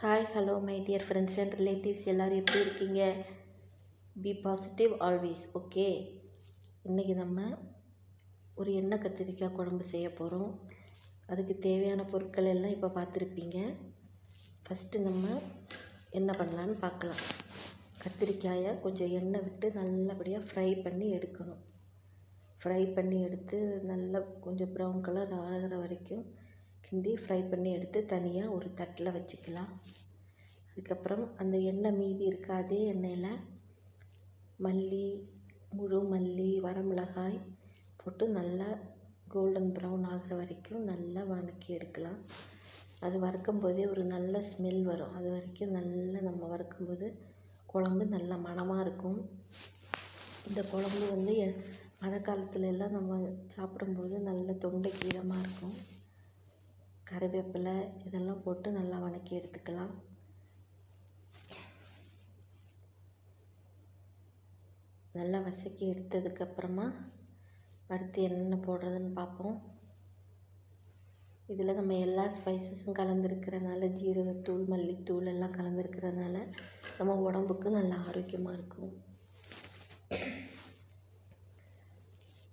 Hi hello my dear friends and relatives எல்லோரும் எப்படி இருக்கீங்க? B positive always. ஓகே, இன்றைக்கி நம்ம ஒரு எண்ணெய் கத்திரிக்காய் குழம்பு செய்ய போகிறோம். அதுக்கு தேவையான பொருட்கள் எல்லாம் இப்போ பார்த்துருப்பீங்க. ஃபஸ்ட்டு நம்ம என்ன பண்ணலான்னு பார்க்கலாம். கத்திரிக்காயை கொஞ்சம் எண்ணெய் விட்டு நல்லபடியாக ஃப்ரை பண்ணி எடுக்கணும். ஃப்ரை பண்ணி எடுத்து நல்லா கொஞ்சம் ப்ரௌன் கலர் ஆகிற வரைக்கும் கிண்டி ஃப்ரை பண்ணி எடுத்து தனியாக ஒரு தட்டில் வச்சுக்கலாம். அதுக்கப்புறம் அந்த எண்ணெய் மீதி இருக்க அதே எண்ணெயில் மல்லி, முழு மல்லி, வரமிளகாய் போட்டு நல்லா கோல்டன் ப்ரௌன் ஆகிற வரைக்கும் நல்லா வதக்கி எடுக்கலாம். அது வறுக்கும் போதே ஒரு நல்ல ஸ்மெல் வரும். அது வரைக்கும் நல்லா நம்ம வறுக்கும்போது குழம்பு நல்ல மணமாக இருக்கும். இந்த குழம்பு மழை காலத்துல எல்லாம் நம்ம சாப்பிடும்போது நல்ல தொண்டைக்கு இதமாக இருக்கும். கருவேப்பிலை இதெல்லாம் போட்டு நல்லா வதக்கி எடுத்துக்கலாம். நல்லா வதக்கி எடுத்ததுக்கப்புறமா அடுத்து என்னென்ன போடுறதுன்னு பார்ப்போம். இதில் நம்ம எல்லா ஸ்பைசஸும் கலந்துருக்கிறதுனால ஜீரகத்தூள், மல்லித்தூள் எல்லாம் கலந்துருக்கிறதுனால நம்ம உடம்புக்கு நல்லா ஆரோக்கியமாக இருக்கும்.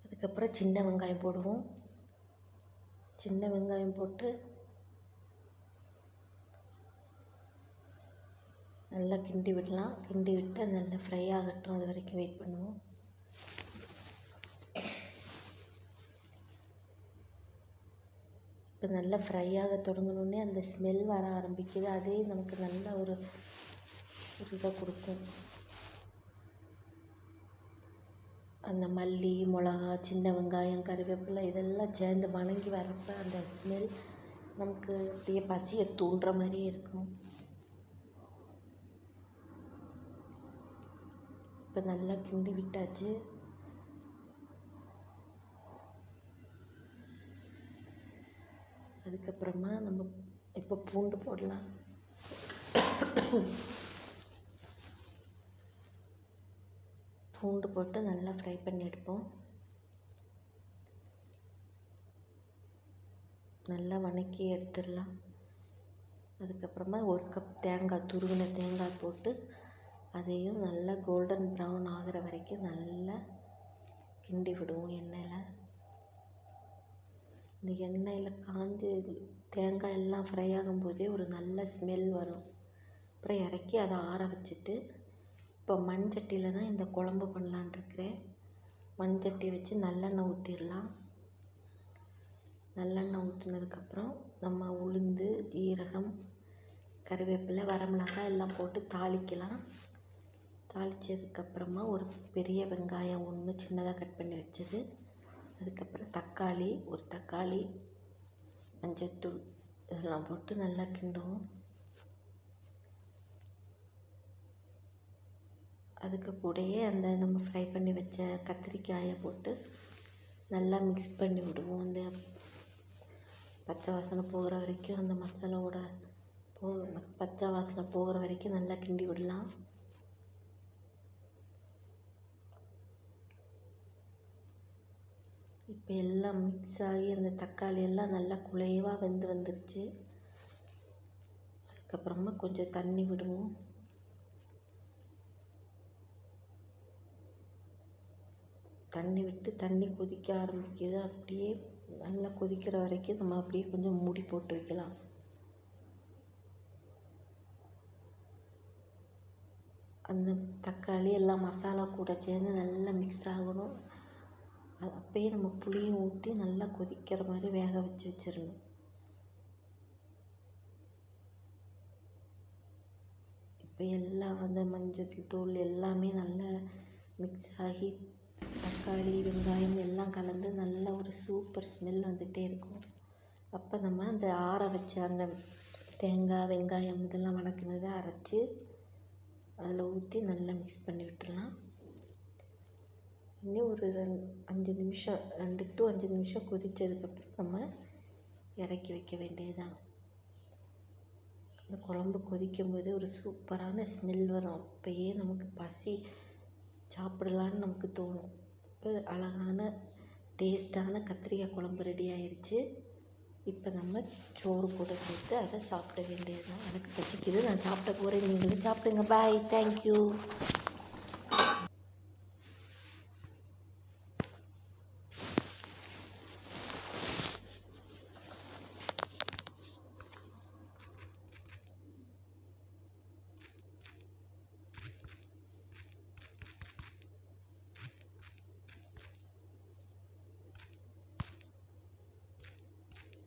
அதுக்கப்புறம் சின்ன வெங்காயம் போடுவோம். சின்ன வெங்காயம் போட்டு நல்லா கிண்டி விடலாம். கிண்டி விட்டு நல்லா ஃப்ரை ஆகட்டும், அது வரைக்கும் வெயிட் பண்ணுவோம். இப்போ நல்லா ஃப்ரை ஆக தொடங்கினோடனே அந்த ஸ்மெல் வர ஆரம்பிக்குது. அதே நமக்கு நல்ல ஒரு இதை கொடுக்கும். அந்த மல்லி, மிளகா, சின்ன வெங்காயம், கருவேப்பிலை இதெல்லாம் சேர்ந்து வணங்கி வரப்போ அந்த ஸ்மெல் நமக்கு அப்படியே பசியை தூண்டுற மாதிரியே இருக்கும். இப்போ நல்லா கிண்டி விட்டாச்சு. அதுக்கப்புறமா நம்ம இப்போ பூண்டு போடலாம். பூண்டு போட்டு நல்லா ஃப்ரை பண்ணி எடுப்போம். நல்லா வதக்கி எடுத்துடலாம். அதுக்கப்புறமா ஒரு கப் தேங்காய், துருவின தேங்காய் போட்டு அதையும் நல்லா கோல்டன் ப்ரௌன் ஆகிற வரைக்கும் நல்லா கிண்டி விடுவோம் எண்ணெயில். இந்த எண்ணெயில் காஞ்சி தேங்காய் எல்லாம் ஃப்ரை ஆகும்போதே ஒரு நல்ல ஸ்மெல் வரும். அப்புறம் இறக்கி அதை ஆற வச்சுட்டு இப்போ மண்சட்டியில் தான் இந்த குழம்பு பண்ணலான் இருக்கிறேன். மண்சட்டி வச்சு நல்லெண்ணெய் ஊற்றிடலாம். நல்லெண்ணெய் ஊற்றினதுக்கப்புறம் நம்ம உளுந்து, ஜீரகம், கருவேப்பிலை, வரமிளகாய் எல்லாம் போட்டு தாளிக்கலாம். தாளித்ததுக்கப்புறமா ஒரு பெரிய வெங்காயம் ஒன்று சின்னதாக கட் பண்ணி வச்சது, அதுக்கப்புறம் தக்காளி, ஒரு தக்காளி, மஞ்சத்தூள் இதெல்லாம் போட்டு நல்லா கிண்டுவோம். அதுக்கு கூடயே அந்த நம்ம ஃப்ரை பண்ணி வச்ச கத்திரிக்காயை போட்டு நல்லா மிக்ஸ் பண்ணி விடுவோம். அந்த பச்சை வாசனை போகிற வரைக்கும் அந்த மசாலாவோட பச்சை வாசனை போகிற வரைக்கும் நல்லா கிண்டி விடலாம். இப்போ எல்லாம் மிக்ஸ் ஆகி அந்த தக்காளி எல்லாம் நல்லா குழைவாக வெந்து வந்துருச்சு. அதுக்கப்புறமா கொஞ்சம் தண்ணி விடுவோம். தண்ணி விட்டு தண்ணி கொதிக்க ஆரம்பிக்குது. அப்படியே நல்லா கொதிக்கிற வரைக்கும் நம்ம அப்படியே கொஞ்சம் மூடி போட்டு வைக்கலாம். அந்த தக்காளி எல்லாம் மசாலா கூட சேர்ந்து நல்லா மிக்ஸ் ஆகணும். அது அப்பயே நம்ம புளியும் ஊற்றி நல்லா கொதிக்கிற மாதிரி வேக வச்சிடணும். இப்போ எல்லாம் அந்த மஞ்சள் தூள் எல்லாமே நல்லா மிக்ஸ் ஆகி தக்காளி, வெங்காயம் எல்லாம் கலந்து நல்ல ஒரு சூப்பர் ஸ்மெல் வந்துகிட்டே இருக்கும். அப்போ நம்ம அந்த ஆற வச்ச அந்த தேங்காய், வெங்காயம் இதெல்லாம் வதக்கினதை அரைச்சி அதில் ஊற்றி நல்லா மிக்ஸ் பண்ணி விட்டுடலாம். இன்னும் ஒரு 2 to 5 நிமிஷம் கொதித்ததுக்கப்புறம் நம்ம இறக்கி வைக்க வேண்டியதுதான். அந்த குழம்பு கொதிக்கும்போது ஒரு சூப்பரான ஸ்மெல் வரும். அப்போயே நமக்கு பசி சாப்பிடலான்னு நமக்கு தோணும். இப்போ அழகான டேஸ்டான கத்திரிக்காய் குழம்பு ரெடி ஆயிடுச்சு. இப்போ நம்ம சோறு கூட சேர்த்து அதை சாப்பிட வேண்டியது தான். எனக்கு பசிக்குது, நான் சாப்பிட போகிறேன். நீங்களும் சாப்பிடுங்க. பாய், தேங்க்யூ.